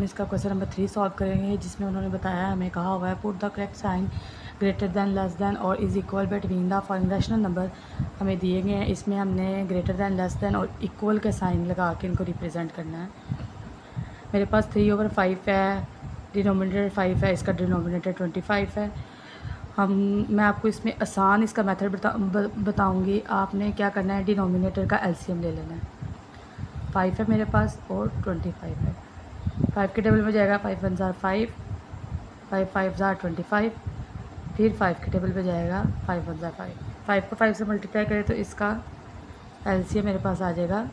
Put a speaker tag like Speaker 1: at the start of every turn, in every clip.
Speaker 1: इसका question number 3 solve करेंगे, जिसमें उन्होंने बताया, हमें कहा हुआ है put the correct sign greater than, less than और is equal between the following rational number हमें दिए गए हैं। इसमें हमने ग्रेटर दैन, लेस दैन और इक्वल के साइन लगा के इनको रिप्रेजेंट करना है। मेरे पास 3/5 है, डिनोमिनेटर 5 है, इसका डिनोमिनेटर 25 है। मैं आपको इसमें आसान इसका मेथड बताऊँगी। आपने क्या करना है, डिनोमिनेटर का एलसीएम ले लेना है। 5 है मेरे पास और 25 है। 5 के टेबल में जाएगा 5 1 ज़ार 5, 5 5 ज़ार 25, फिर 5 के टेबल पे जाएगा 5 1 ज़ार 5। 5 को 5 से मल्टीप्लाई करें तो इसका एलसीएम मेरे पास आ जाएगा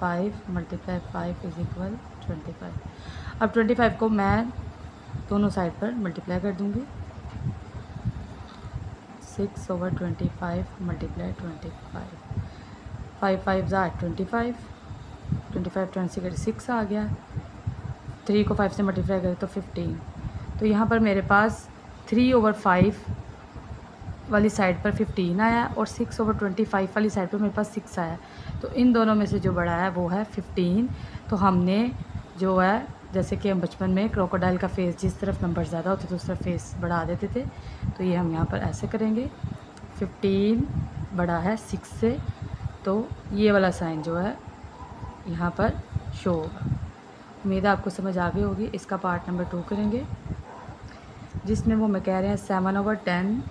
Speaker 1: 5 × 5 इज़ इक्वल 25। अब 25 को मैं दोनों साइड पर मल्टीप्लाई कर दूँगी। 6/25 × 25, 5 5 ज़ार 25, 25 26 आ गया। 3 को 5 से मल्टीप्लाई करें तो 15। तो यहाँ पर मेरे पास 3/5 वाली साइड पर 15 आया और 6/25 वाली साइड पर मेरे पास 6 आया। तो इन दोनों में से जो बड़ा है वो है 15। तो हमने जो है, जैसे कि हम बचपन में क्रोकोडाइल का फेस जिस तरफ नंबर ज़्यादा होते थे उस तरफ फेस बढ़ा देते थे, तो ये हम यहाँ पर ऐसे करेंगे। 15 बड़ा है 6 से, तो ये वाला साइन जो है यहाँ पर शो होगा। उम्मीद है आपको समझ आ गई होगी। इसका पार्ट नंबर 2 करेंगे, जिसमें वो मैं कह रहे हैं 7/10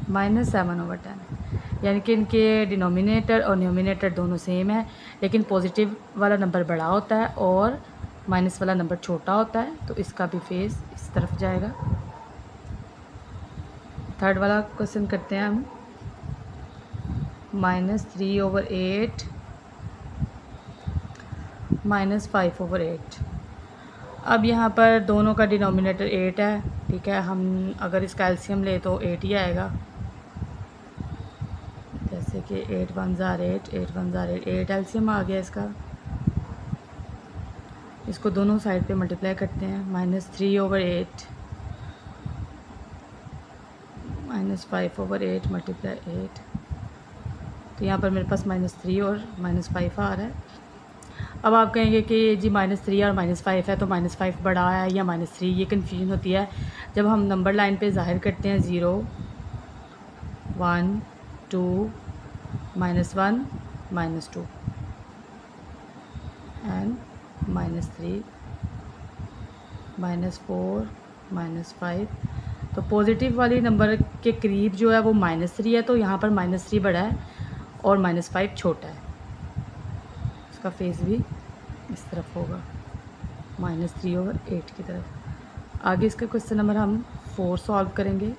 Speaker 1: - 7/10, यानी कि इनके डिनोमिनेटर और न्यूमिनेटर दोनों सेम है, लेकिन पॉजिटिव वाला नंबर बड़ा होता है और माइनस वाला नंबर छोटा होता है। तो इसका भी फेस इस तरफ जाएगा। थर्ड वाला क्वेश्चन करते हैं हम। -3/8 -5/8। अब यहाँ पर दोनों का डिनोमिनेटर 8 है, ठीक है। हम अगर इसका एलसीएम ले तो 8 ही आएगा। जैसे कि 8 1 ज़ार 8, 8 1 ज़ार 8, 8 एलसीएम आ गया इसका। इसको दोनों साइड पे मल्टीप्लाई करते हैं। -3/8 -5/8 × 8। तो यहाँ पर मेरे पास -3 और -5 आ रहा है। अब आप कहेंगे कि जी -3 और -5 है, तो -5 बड़ा है या -3, ये कन्फ्यूजन होती है जब हम नंबर लाइन पे ज़ाहिर करते हैं। 0 1 2 -1 -2 एंड -3 -4 -5। तो पॉजिटिव वाली नंबर के करीब जो है वो -3 है, तो यहाँ पर -3 बड़ा है और -5 छोटा है। इसका फेस भी इस तरफ होगा, -3/8 की तरफ। आगे इसका क्वेश्चन नंबर हम 4 सॉल्व करेंगे।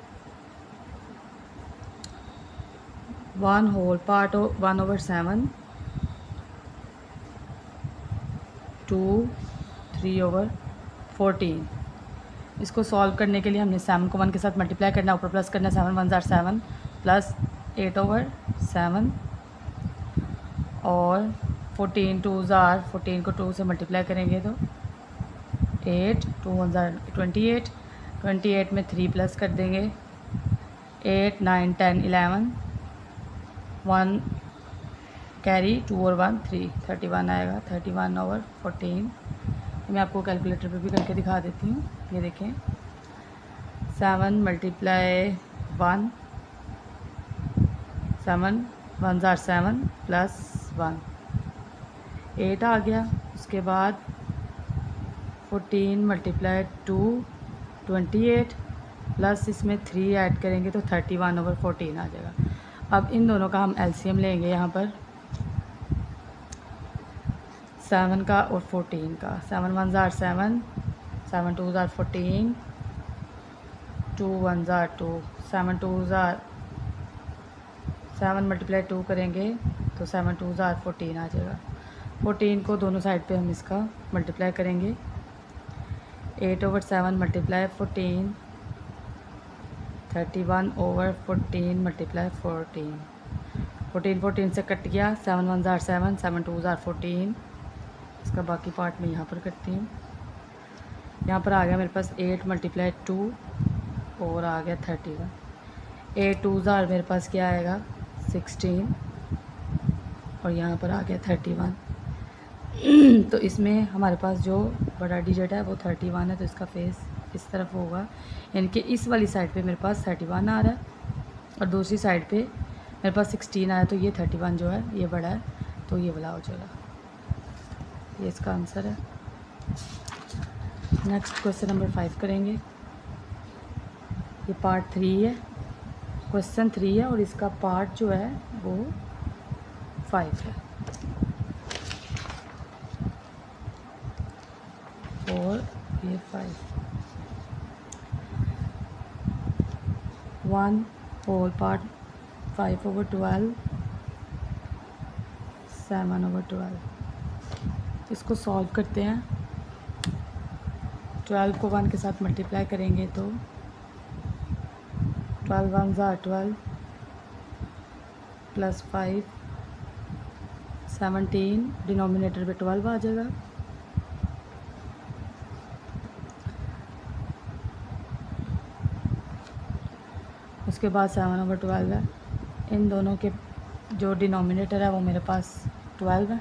Speaker 1: 1/7 2 3/14। इसको सॉल्व करने के लिए हमने 7 को 1 के साथ मल्टीप्लाई करना, ऊपर प्लस करना। 7 1 ज़ार 7 प्लस 8/7 और 14 2 ज़ार 14 को 2 से मल्टीप्लाई करेंगे तो 8 2 1 ज़ार 28, 28 में 3 प्लस कर देंगे। 8 9 10 11, 1 कैरी 2 और 1 3, 31 आएगा। 31/14। मैं आपको कैलकुलेटर पे भी करके दिखा देती हूँ। ये देखें, 7 × 1, 7 1 ज़ार 7 प्लस 1 8 आ गया। उसके बाद 14 × 2 28 प्लस इसमें 3 ऐड करेंगे तो 31/14 आ जाएगा। अब इन दोनों का हम एलसीएम लेंगे यहाँ पर, 7 का और 14 का। 7 1 ज़ार 7, 7 2 ज़ार 14, 2 1 ज़ार 2, 7 2 ज़ार 7 × 2 करेंगे तो 7 2 ज़ार 14 आ जाएगा। 14 को दोनों साइड पे हम इसका मल्टीप्लाई करेंगे। 8/7 × 14, 31/14 × 14। 14 14 से कट गया। 7 1 ज़ार 7, 7 2 ज़ार 14। इसका बाकी पार्ट मैं यहाँ पर करती हूँ। यहाँ पर आ गया मेरे पास 8 × 2 और आ गया 31। 8 2 ज़ार मेरे पास क्या आएगा 16 और यहाँ पर आ गया 31। तो इसमें हमारे पास जो बड़ा डिजिट है वो 31 है, तो इसका फेस इस तरफ होगा, यानी कि इस वाली साइड पे मेरे पास 31 आ रहा है और दूसरी साइड पे मेरे पास 16 आया, तो ये 31 जो है ये बड़ा है, तो ये वाला हो जाएगा। ये इसका आंसर है। नेक्स्ट क्वेश्चन नंबर 5 करेंगे। ये पार्ट 3 है, क्वेश्चन 3 है और इसका पार्ट जो है वो 5 है। और ये 5 1 होल पार्ट 5/12 7/12। इसको सॉल्व करते हैं। 12 को 1 के साथ मल्टीप्लाई करेंगे तो 12 1 12 प्लस 5 17, डिनोमिनेटर पे 12 आ जाएगा। उसके बाद 7/12 है। इन दोनों के जो डिनोमिनेटर है वो मेरे पास 12 है।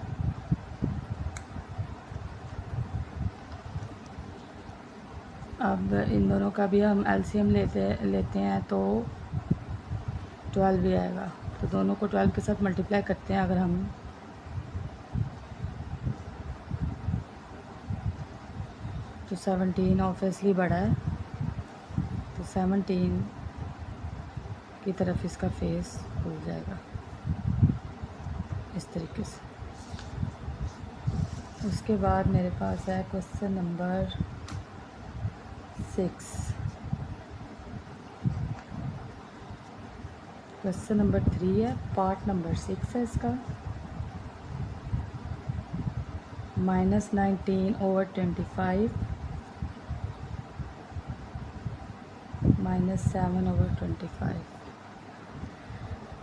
Speaker 1: अब इन दोनों का भी हम एलसीएम लेते हैं तो 12 भी आएगा। तो दोनों को 12 के साथ मल्टीप्लाई करते हैं अगर हम, तो 17 ऑब्वियसली बड़ा है, तो 17 की तरफ इसका फेस खुल जाएगा इस तरीके से। उसके बाद मेरे पास है क्वेश्चन नंबर 6। क्वेश्चन नंबर 3 है, पार्ट नंबर 6 है इसका। -19/25 -7/25।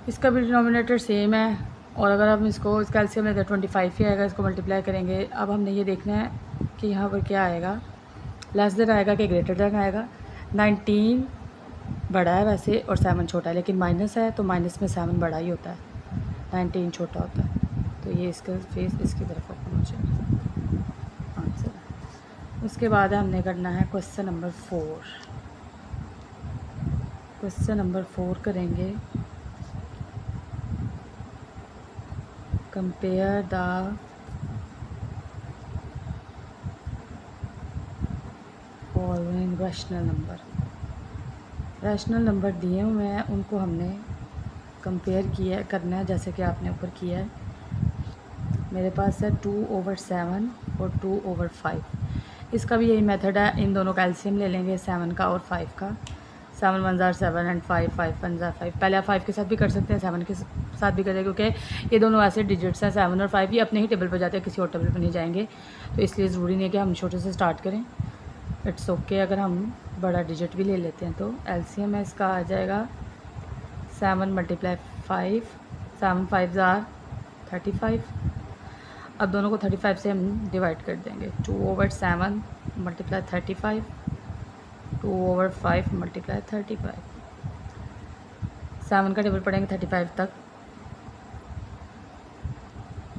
Speaker 1: इसका भी डिनोमिनेटर सेम है और अगर हम इसको इसका एलसीएम लेते हैं 25 ही आएगा। इसको मल्टीप्लाई करेंगे। अब हमने ये देखना है कि यहाँ पर क्या आएगा, लेस देन आएगा कि ग्रेटर देन आएगा। 19 बड़ा है वैसे और 7 छोटा है, लेकिन माइनस है तो माइनस में 7 बड़ा ही होता है, 19 छोटा होता है। तो ये इसका फेस इसकी तरफ ओपन हो जाएगा, आंसर। उसके बाद हमने करना है क्वेश्चन नंबर 4। क्वेश्चन नंबर 4 करेंगे। Compare the following rational number. Rational number दिए हुए हैं उनको हमने कंपेयर करना है, जैसे कि आपने ऊपर किया है। मेरे पास है 2/7 और 2/5। इसका भी यही मेथड है, इन दोनों का एलसीएम ले लेंगे 7 का और 5 का। 7 1 7 एंड 5 5 1 5। पहले आप 5 के साथ भी कर सकते हैं, 7 के साथ भी करें, क्योंकि ये दोनों ऐसे डिजिट्स हैं 7 और 5, ये अपने ही टेबल पर जाते हैं, किसी और टेबल पर नहीं जाएंगे। तो इसलिए ज़रूरी नहीं है कि हम छोटे से स्टार्ट करें। इट्स ओके अगर हम बड़ा डिजिट भी ले लेते हैं। तो एलसीएम है इसका आ जाएगा 7 × 5, 7 5 35। अब दोनों को 35 से हम डिवाइड कर देंगे। 2/7 × 35, 2/5 × 35। 7 का टेबल पढ़ेंगे 35 तक,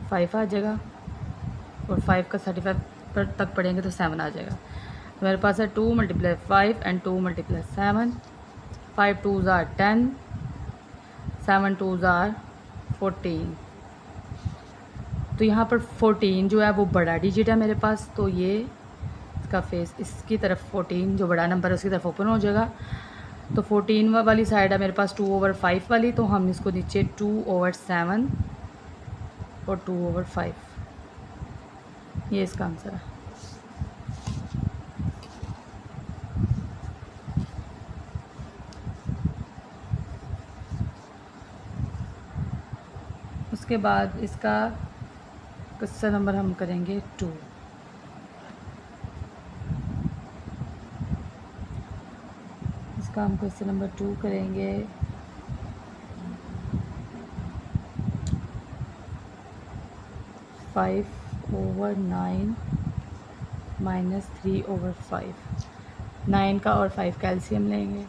Speaker 1: 5 आ जाएगा और 5 का 35 तक पढ़ेंगे तो 7 आ जाएगा। तो मेरे पास है 2 × 5 and 2 × 7। 5 2s are 10, 7 2s are 14। तो यहाँ पर 14 जो है वो बड़ा डिजिट है मेरे पास, तो ये इसका फेस इसकी तरफ 14 जो बड़ा नंबर है उसकी तरफ ओपन हो जाएगा। तो 14 वाली साइड है मेरे पास 2/5 वाली, तो हम इसको नीचे 2/7 और 2/5, ये इसका आंसर है। उसके बाद इसका क्वेश्चन नंबर हम करेंगे 2। इसका हम क्वेश्चन नंबर 2 करेंगे। (5/9 - 3/5)। 9 का और 5 का एलसीएम लेंगे।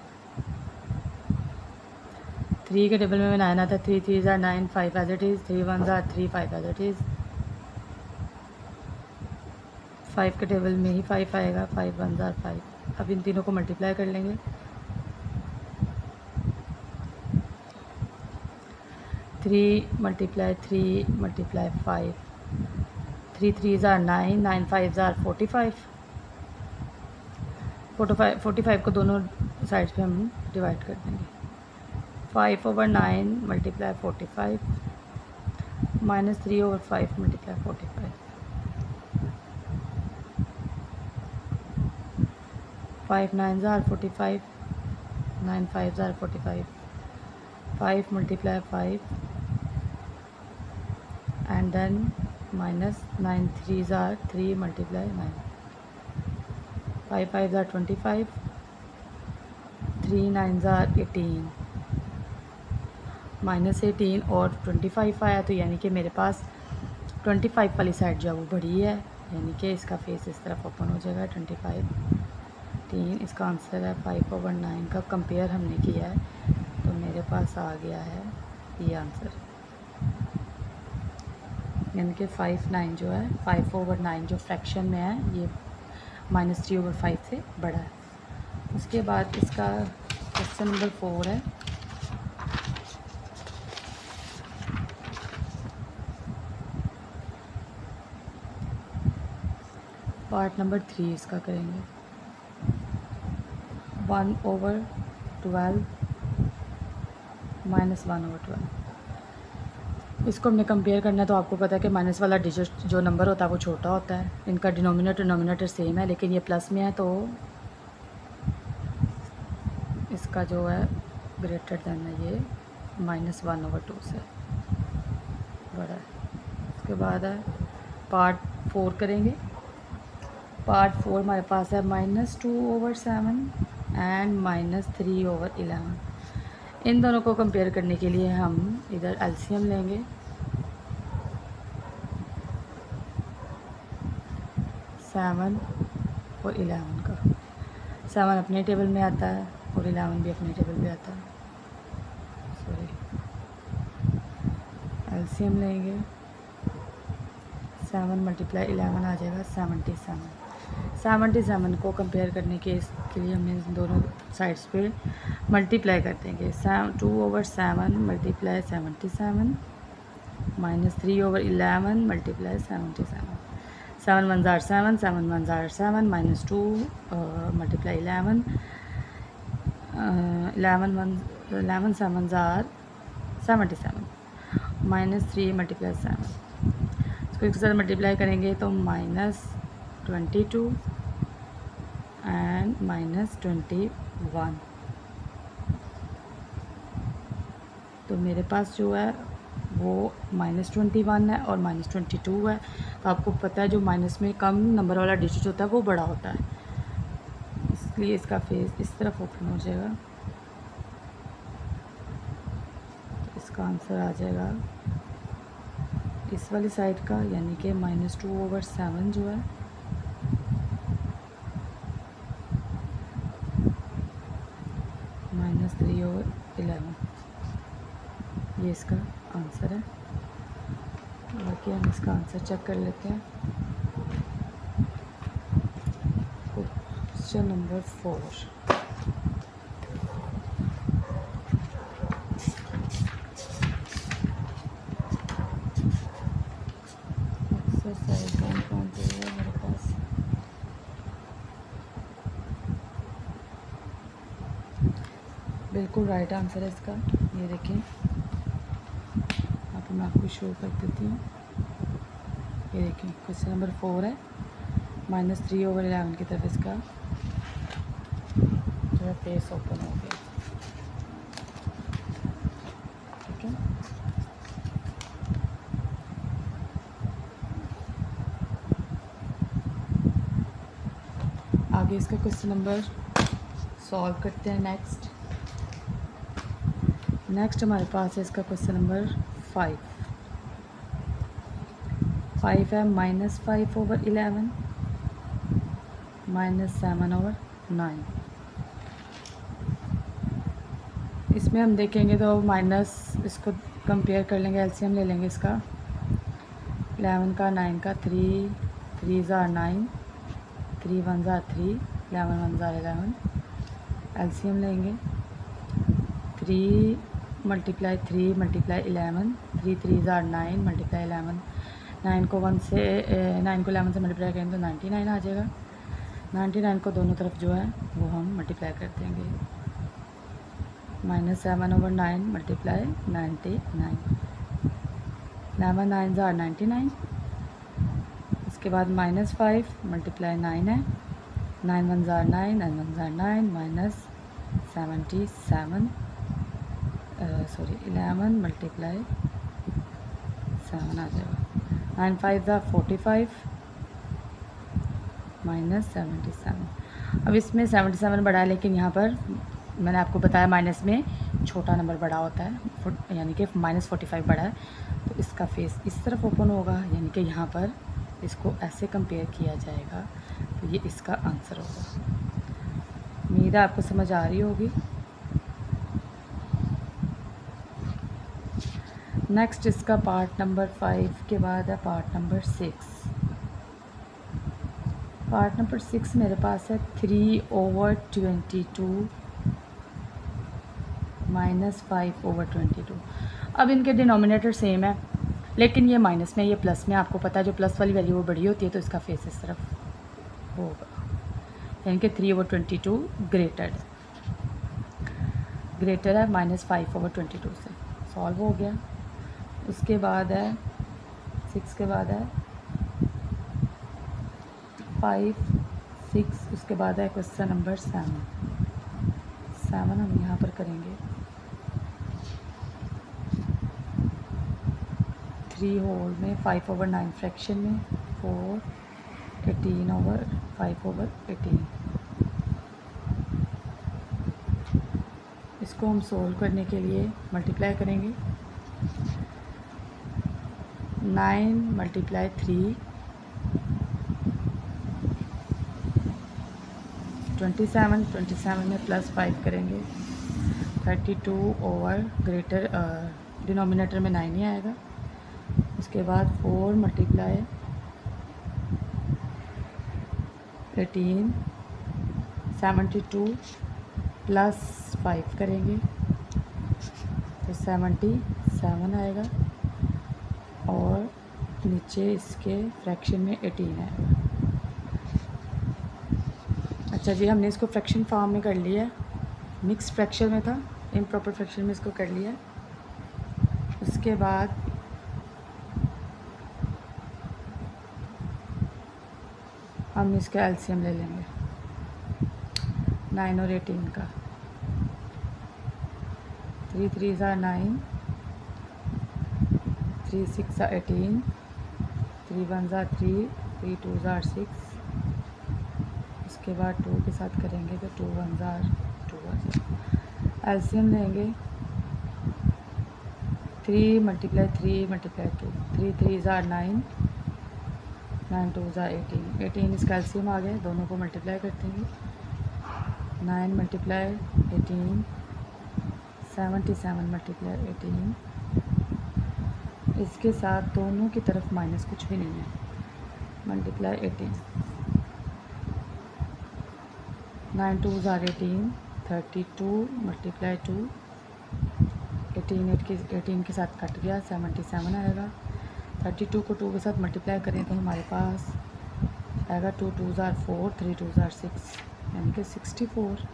Speaker 1: 3 के टेबल में 9 आता है, 3 3s are 9, 5 as it is, 3 1s are 3, 5 as it is. 5 के टेबल में ही 5 आएगा, 5 1 ज़ार 5। अब इन तीनों को मल्टीप्लाई कर लेंगे। 3 मल्टीप्लाई 3 मल्टीप्लाई 5, 3 3 ज़ार 9, 9 5 ज़ार 45। 45 को दोनों साइड्स पे हम डिवाइड कर देंगे। 5/9 मल्टीप्लाई 45 माइनस 3/5 मल्टीप्लाई 45। 5 9 ज़ार 45, 9 5 ज़ार 45, 5 मल्टीप्लाई 5 and then minus 9 3 ज़ार 3 मल्टीप्लाई 9, 5 5 ज़ार 25, 3 9 ज़ार 18, माइनस 18 और 25 आया, तो यानी कि मेरे पास 25 वाली साइड जो है वो बड़ी है, यानी कि इसका फेस इस तरफ ओपन हो जाएगा। 25 3 इसका आंसर है। 5/9 का कंपेयर हमने किया है तो मेरे पास आ गया है ये आंसर, यानी कि 5 9 जो है 5/9 जो फ्रैक्शन में है ये -3/5 से बड़ा है। उसके बाद इसका क्वेश्चन नंबर 4 है। पार्ट नंबर 3 इसका करेंगे। 1/12 -1/12 इसको हमने कंपेयर करना है, तो आपको पता है कि माइनस वाला डिजिट जो नंबर होता है वो छोटा होता है। इनका डिनोमिनेटर सेम है, लेकिन ये प्लस में है तो इसका जो है ग्रेटर देन है ये -1/2 से बड़ा है। उसके बाद है पार्ट 4 करेंगे। पार्ट 4 हमारे पास है -2/7 एंड -3/11। इन दोनों को कंपेयर करने के लिए हम इधर एलसीएम लेंगे। 7 और 11 का। 7 अपने टेबल में आता है और 11 भी अपने टेबल में आता है। सॉरी, एलसीएम लेंगे। 7 मल्टीप्लाई 11 आ जाएगा 77। 77 को कंपेयर करने के लिए हमें दोनों साइड्स पे मल्टीप्लाई कर देंगे। 2/7 मल्टीप्लाई 77 -3/11 मल्टीप्लाई 77। 7 1 ज़ार 7, 7 1 ज़ार 7 -2 मल्टीप्लाई 11, 11 7 ज़ार 77 -3 मल्टीप्लाई 7। इसको एक साथ मल्टीप्लाई करेंगे तो -22 एंड -21। तो मेरे पास जो है वो -21 है और -22 है। तो आपको पता है जो माइनस में कम नंबर वाला डिजिट होता है वो बड़ा होता है, इसलिए इसका फेस इस तरफ ओपन हो जाएगा। तो इसका आंसर आ जाएगा इस वाली साइड का, यानी कि -2/7 जो है -3/11, ये इसका आंसर है। बाकी हम इसका आंसर चेक कर लेते हैं। Question number 4। एक्सरसाइज 1.2 है मेरे पास। बिल्कुल राइट आंसर है इसका, ये देखें। यहाँ पे मैं आपको शो कर देती हूँ। ये देखें क्वेश्चन नंबर 4 है। -3/11 की तरफ इसका जो है फेस ओपन हो गया। ठीक है, आगे इसका क्वेश्चन नंबर सॉल्व करते हैं। नेक्स्ट हमारे पास है इसका क्वेश्चन नंबर 5। 5 है -5/11 -7/9। इसमें हम देखेंगे तो माइनस, इसको कंपेयर कर लेंगे, एलसीएम ले लेंगे इसका। 11 का 9 का 3 3 ज़ार 9 3 1 ज़ार 3, 11 1 ज़ार 11, एलसीएम लेंगे 3 मल्टीप्लाई 3 मल्टीप्लाई 11, 3 3 ज़ार 9 मल्टीप्लाई 11, 9 को 11 से मल्टीप्लाई करेंगे तो 99 आ जाएगा। 99 को दोनों तरफ जो है वो हम मल्टीप्लाई कर देंगे, -7/9 मल्टीप्लाई 99, 11 9 ज़ार 99। उसके बाद -5 मल्टीप्लाई 9 है, 9 1 ज़ार 9, 9 1 ज़ार 9 -77 11 मल्टीप्लाई 7 आ जाएगा, 9 5 ज़ार 45 -77। अब इसमें 77 बड़ा है, लेकिन यहाँ पर मैंने आपको बताया माइनस में छोटा नंबर बड़ा होता है, यानी कि -45 बड़ा है, तो इसका फेस इस तरफ ओपन होगा, यानी कि यहाँ पर इसको ऐसे कंपेयर किया जाएगा, तो ये इसका आंसर होगा। उम्मीद है आपको समझ आ रही होगी। नेक्स्ट इसका पार्ट नंबर 5 के बाद है पार्ट नंबर 6। पार्ट नंबर 6 मेरे पास है 3/22 -5/22। अब इनके डिनोमिनेटर सेम है, लेकिन ये माइनस में, ये प्लस में। आपको पता है जो प्लस वाली वैल्यू वो बड़ी होती है, तो इसका फेस इस तरफ होगा, यानी कि 3/22 ग्रेटर है -5/22 से। सॉल्व हो गया। उसके बाद है 6 के बाद है 5 6, उसके बाद है क्वेश्चन नंबर 7 हम यहाँ पर करेंगे 3 होल में 5/9 फ्रैक्शन में 4 18/5/18। इसको हम सोल्व करने के लिए मल्टीप्लाई करेंगे, 9 मल्टीप्लाई 3 27 में +5 करेंगे 32 ओवर ग्रेटर, डिनोमिनेटर में 9 ही आएगा। उसके बाद 4 मल्टीप्लाई 18 72 +5 करेंगे तो 77 आएगा, और नीचे इसके फ्रैक्शन में 18 आएगा। अच्छा जी, हमने इसको फ्रैक्शन फॉर्म में कर लिया है, मिक्स फ्रैक्शन में था, इम्प्रॉपर फ्रैक्शन में इसको कर लिया। उसके बाद हम इसका एलसीएम ले लेंगे 9 और 18 का। 3 3 ज़ार 9, 3 6 ज़ार 18, 3 1 ज़ार 3, 3 2 ज़ार 6। उसके बाद 2 के साथ करेंगे तो 2 1 ज़ार 2 आ जाएगा। एलसीएम लेंगे 3 मल्टीप्लाई 3 मल्टीप्लाई 2, 3 3 ज़ार 9, 9 2 ज़ार 18 इसका एलसीएम आ गया। दोनों को मल्टीप्लाई करते हैं, 9 मल्टीप्लाई 18 77 मल्टीप्लाई 18। इसके साथ दोनों की तरफ माइनस कुछ भी नहीं है, मल्टीप्लाई 18, 9 2 ज़ार 18 32 मल्टीप्लाई 2, 18 के साथ कट गया 77 आएगा। 32 को 2 के साथ मल्टीप्लाई करें तो हमारे पास आएगा 2 2 ज़ार 4, 3 2 ज़ार 6, यानी कि 64।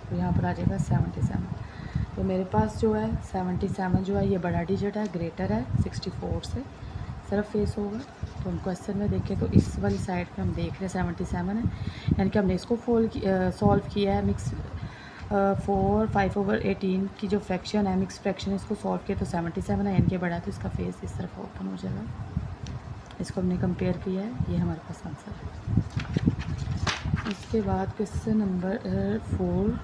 Speaker 1: तो यहाँ पर आ जाएगा 77। तो मेरे पास जो है 77 जो है ये बड़ा डिजिट है, ग्रेटर है 64 से, सिर्फ फेस होगा। तो हम क्वेश्चन में देखें तो इस वाली साइड पे हम देख रहे हैं 77 है, यानी कि हमने इसको सॉल्व किया है। मिक्स 4 5/18 की जो फ्रैक्शन है, मिक्स फ्रैक्शन, इसको सॉल्व किया तो 77 है, यानी कि बड़ा, तो इसका फेस इस तरफ ओपन हो जाएगा। इसको हमने कंपेयर किया है, ये हमारे पास आंसर है। इसके बाद क्वेश्चन नंबर 4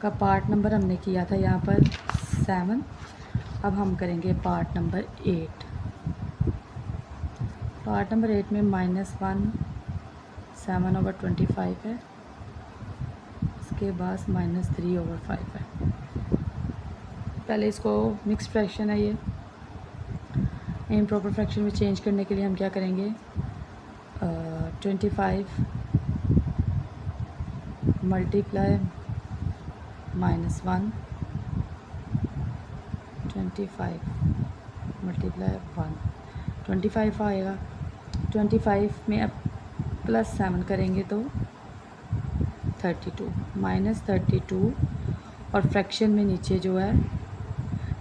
Speaker 1: का पार्ट नंबर हमने किया था यहाँ पर 7। अब हम करेंगे पार्ट नंबर 8। पार्ट नंबर 8 में -1 7/25 है, इसके बाद -3/5 है। पहले इसको मिक्स फ्रैक्शन है, ये इम्प्रॉपर फ्रैक्शन में चेंज करने के लिए हम क्या करेंगे, 25 मल्टीप्लाई -1, 25 मल्टीप्लाई 1, 25 आएगा। 25 में अब +7 करेंगे तो 32 -32, और फ्रैक्शन में नीचे जो है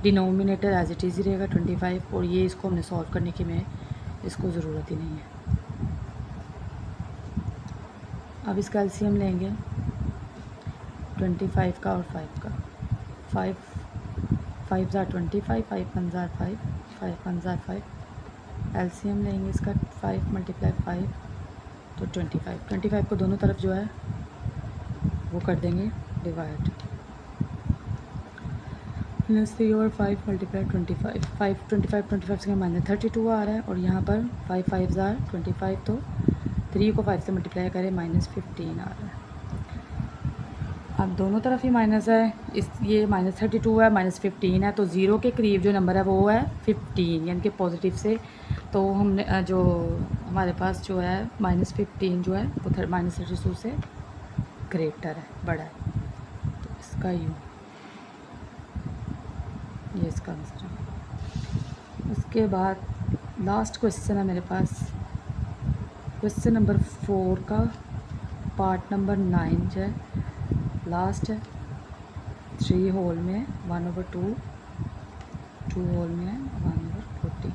Speaker 1: डिनोमिनेटर एज इट इज़ ही रहेगा 25, और ये इसको हमने सॉल्व करने की में इसको ज़रूरत ही नहीं है। अब इसका एलसीएम लेंगे 25 का और 5 का। 5 ज़ार 25, 5 1 ज़ार 5, 5 1 ज़ार 5। एलसीएम लेंगे इसका 5 मल्टीप्लाई 5 तो 25। 25 को दोनों तरफ जो है वो कर देंगे डिवाइड। -3 और 5 मल्टीप्लाई 25, 5 25 25 से -32 आ रहा है, और यहाँ पर 5 5 ज़ार 25, तो 3 को 5 से मल्टीप्लाई करें -15 आ रहा है। अब दोनों तरफ ही माइनस है, इस ये -32 है, -15 है, तो ज़ीरो के करीब जो नंबर है वो है 15, यानी कि पॉजिटिव से। तो हमने जो हमारे पास जो है -15 जो है वो -32 से ग्रेटर है, बड़ा है, तो इसका यूँ ये इसका आंसर है। उसके बाद लास्ट क्वेश्चन है मेरे पास, क्वेश्चन नंबर 4 का पार्ट नंबर 9 जो है लास्ट है। 3 होल में 1/2, 2 होल में 1/40,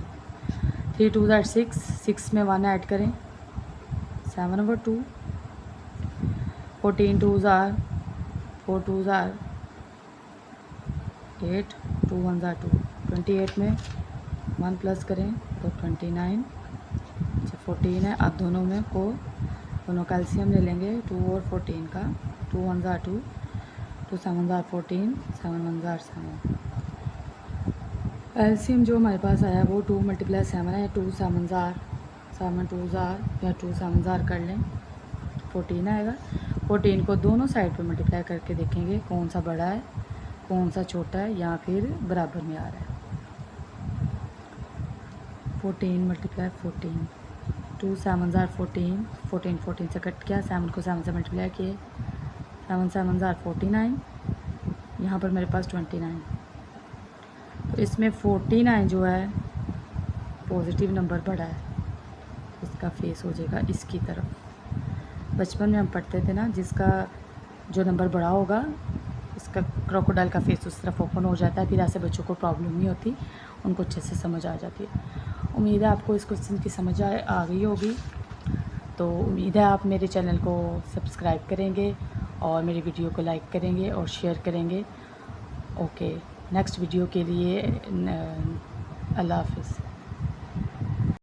Speaker 1: 3 2 ज़ार 6, 6 में 1 ऐड करें 7/2, 14 2 ज़ार 4 2 ज़ार 8, 2 1 ज़ार 2, 28 में 1 प्लस करें तो 29, 14 है। अब दोनों में को दोनों कैल्शियम ले लेंगे 2 और 14 का, 2 1 ज़ार 2, 2 7 ज़ार 14, 7 1 ज़ार 7। एलसीएम जो हमारे पास आया वो 2 मल्टीप्लाई 7 है, 2 7 ज़ार 7 2 ज़ार या 2 7 ज़ार कर लें 14 आएगा। 14 को दोनों साइड पे मल्टीप्लाई करके देखेंगे कौन सा बड़ा है कौन सा छोटा है या फिर बराबर में आ रहा है। 14 मल्टीप्लाई 14, 2 7 ज़ार 14, 14 14 से कट गया, 7 को 7 से मल्टीप्लाई किए, 7 7 ज़ार 49, यहाँ पर मेरे पास 29, तो इसमें 49 जो है पॉजिटिव नंबर बड़ा है, इसका फेस हो जाएगा इसकी तरफ। बचपन में हम पढ़ते थे ना, जिसका जो नंबर बड़ा होगा इसका क्रोकोडाइल का फेस उस तरफ ओपन हो जाता है, फिर ऐसे बच्चों को प्रॉब्लम नहीं होती, उनको अच्छे से समझ आ जाती है। उम्मीद है आपको इस क्वेश्चन की समझ आ गई होगी, तो उम्मीद है आप मेरे चैनल को सब्सक्राइब करेंगे और मेरी वीडियो को लाइक करेंगे और शेयर करेंगे। ओके, नेक्स्ट वीडियो के लिए अल्लाह हाफ़िज़।